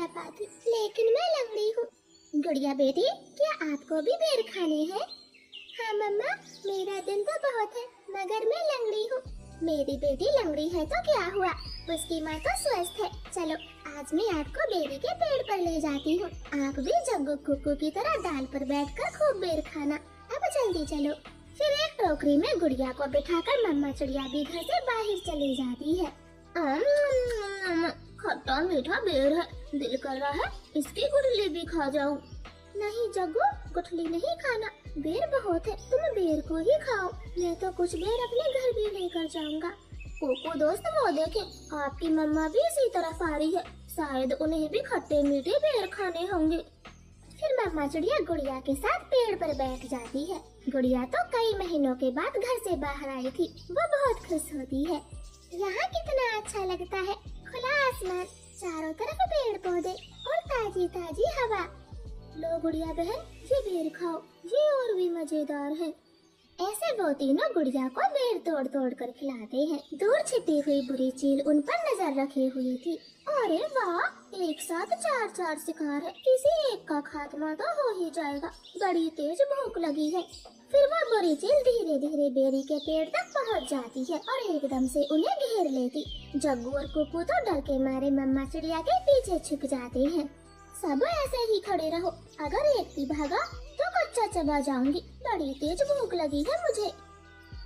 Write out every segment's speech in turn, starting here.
जा पाती, लेकिन मैं लंगड़ी हूँ। गुड़िया बेटी, क्या आपको भी बेर खाने हैं? हाँ मम्मा, मेरा दिन तो बहुत है, मगर मैं लंगड़ी हूँ। मेरी बेटी लंगड़ी है तो क्या हुआ, उसकी माँ तो स्वस्थ है। चलो आज मैं आपको बेरी के पेड़ पर ले जाती हूँ। आप भी जग्गू कुक्कू की तरह डाल पर बैठकर खूब बेर खाना। अब जल्दी चलो। फिर एक टोकरी में गुड़िया को बिठाकर मम्मा चिड़िया भी घर से बाहर चली जाती है। खट्टा मीठा बेर है, दिल कर रहा है इसकी गुठली भी खा जाऊं। नहीं जग्गू, गुठली नहीं खाना, बेर बहुत है, तुम बेर को ही खाओ। मैं तो कुछ बेर अपने घर भी लेकर जाऊंगा। कोको दोस्त, वो देखे आपकी मम्मा भी इसी तरफ आ रही है, शायद उन्हें भी खट्टे मीठे बेर खाने होंगे। फिर मम्मा चिड़िया गुड़िया के साथ पेड़ पर बैठ जाती है। गुड़िया तो कई महीनों के बाद घर से बाहर आई थी, वो बहुत खुश होती है। यहाँ कितना अच्छा लगता है, खुला आसमान, चारों तरफ पेड़ पौधे और ताजी ताजी हवा। लो गुड़िया बहन, ये बेर खाओ, ये और भी मजेदार है। ऐसे वो तीनों गुड़िया को बेर तोड़ तोड़ कर खिलाते हैं। दूर छिपी हुई बुरी चील उन पर नजर रखे हुई थी। अरे वाह, एक साथ चार चार शिकार है, किसी एक का खात्मा तो हो ही जाएगा। बड़ी तेज भूख लगी है। फिर वो बुरी चील धीरे धीरे बेरी के पेड़ तक पहुंच जाती है और एकदम से उन्हें घेर लेती। जग्गू और कुक्कू तो डर के मारे मम्मा चिड़िया के पीछे छिप जाते हैं। सब ऐसे ही खड़े रहो, अगर एक भी भागा तो कच्चा चबा जाऊंगी, बड़ी तेज भूख लगी है मुझे।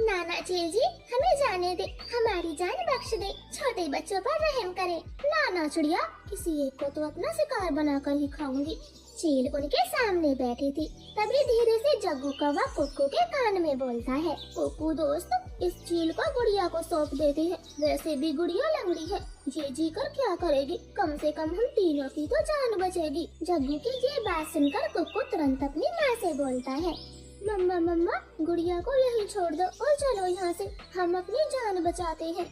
नाना चील जी, हमें जाने दे, हमारी जान बख्श दे, छोटे बच्चों पर रहम करे। नाना चिड़िया, किसी एक को तो अपना शिकार बनाकर ही खाऊंगी। चील उनके सामने बैठी थी। तभी धीरे से जग्गू कौवा कुक्कू के कान में बोलता है, कुक्कू दोस्त, इस चील को गुड़िया को सौंप देते हैं, वैसे भी गुड़िया लंगड़ी है, ये जी कर क्या करेगी, कम से कम हम तीनों की तो जान बचेगी। जग्गू की ये बात सुनकर कुक्कू तुरंत अपनी माँ से बोलता है, मम्मा मम्मा, गुड़िया को यहीं छोड़ दो और चलो यहाँ से, हम अपनी जान बचाते हैं।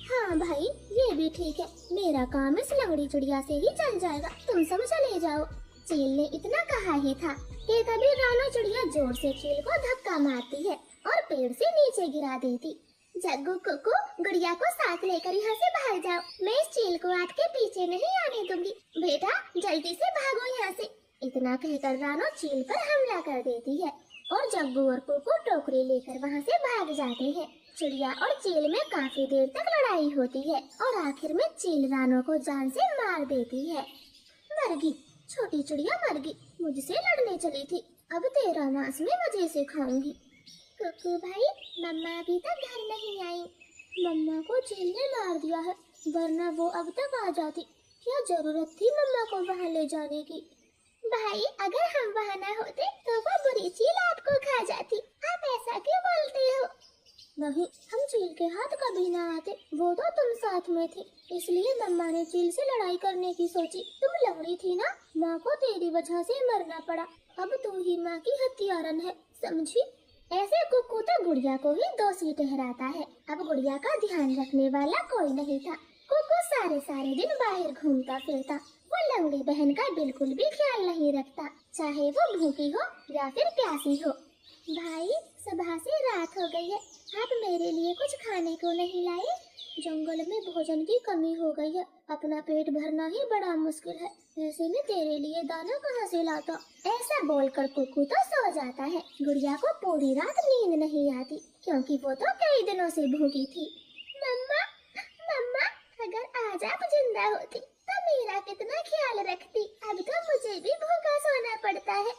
हाँ भाई, ये भी ठीक है, मेरा काम इस लंगड़ी चिड़िया से ही चल जाएगा, तुम सब चले जाओ। चील ने इतना कहा ही था कि तभी रानो चिड़िया जोर से चील को धक्का मारती है और पेड़ से नीचे गिरा देती। जग्गू कुक्कू, गुड़िया को साथ लेकर यहाँ से भाग जाओ, मैं इस चील को आपके पीछे नहीं आने दूंगी। बेटा जल्दी से भागो यहाँ से। इतना कहकर रानो चील पर हमला कर देती है और जग्गू और कुक्कू टोकरी लेकर वहाँ से भाग जाते हैं। चिड़िया और चील में काफी देर तक लड़ाई होती है और आखिर में चील रानो को जान से मार देती है। मरगी, छोटी चिड़िया मरगी, मुझसे लड़ने चली थी, अब तेरा मांस मैं मजे से खाऊंगी। कुक्कू भाई, मम्मा अभी तक घर नहीं आई। मम्मा को चील ने मार दिया है, वरना वो अब तक आ जाती। क्या जरूरत थी मम्मा को वहाँ ले जाने की? भाई, अगर हम वहाँ न होते तो वो बुरी चील आपको खा जाती। आप ऐसा क्यों बोलते हो? नहीं, हम चील के हाथ कभी ना आते, वो तो तुम साथ में थे, इसलिए मम्मा ने चील से लड़ाई करने की सोची। तुम लंगड़ी थी ना, माँ को तेरी वजह से मरना पड़ा, अब तू ही माँ की हत्यारन है, समझी? ऐसे कुक्कू तो गुड़िया को ही दोषी ठहराता है। अब गुड़िया का ध्यान रखने वाला कोई नहीं था। कुक्कू सारे सारे दिन बाहर घूमता फिरता, वो लंगड़ी बहन का बिल्कुल भी ख्याल नहीं रखता, चाहे वो भूखी हो या फिर प्यासी हो। भाई, सुबह से रात हो गई है, आप मेरे लिए कुछ खाने को नहीं लाए? जंगल में भोजन की कमी हो गई है, अपना पेट भरना ही बड़ा मुश्किल है, ऐसे में तेरे लिए दाना कहाँ से लाता? ऐसा बोलकर कुक्कू तो सो जाता है। गुड़िया को पूरी रात नींद नहीं आती, क्योंकि वो तो कई दिनों से भूखी थी। मम्मा, मम्मा, अगर आज आप जिंदा होती तो मेरा कितना ख्याल रखती, अब तो मुझे भी भूखा सोना पड़ता है।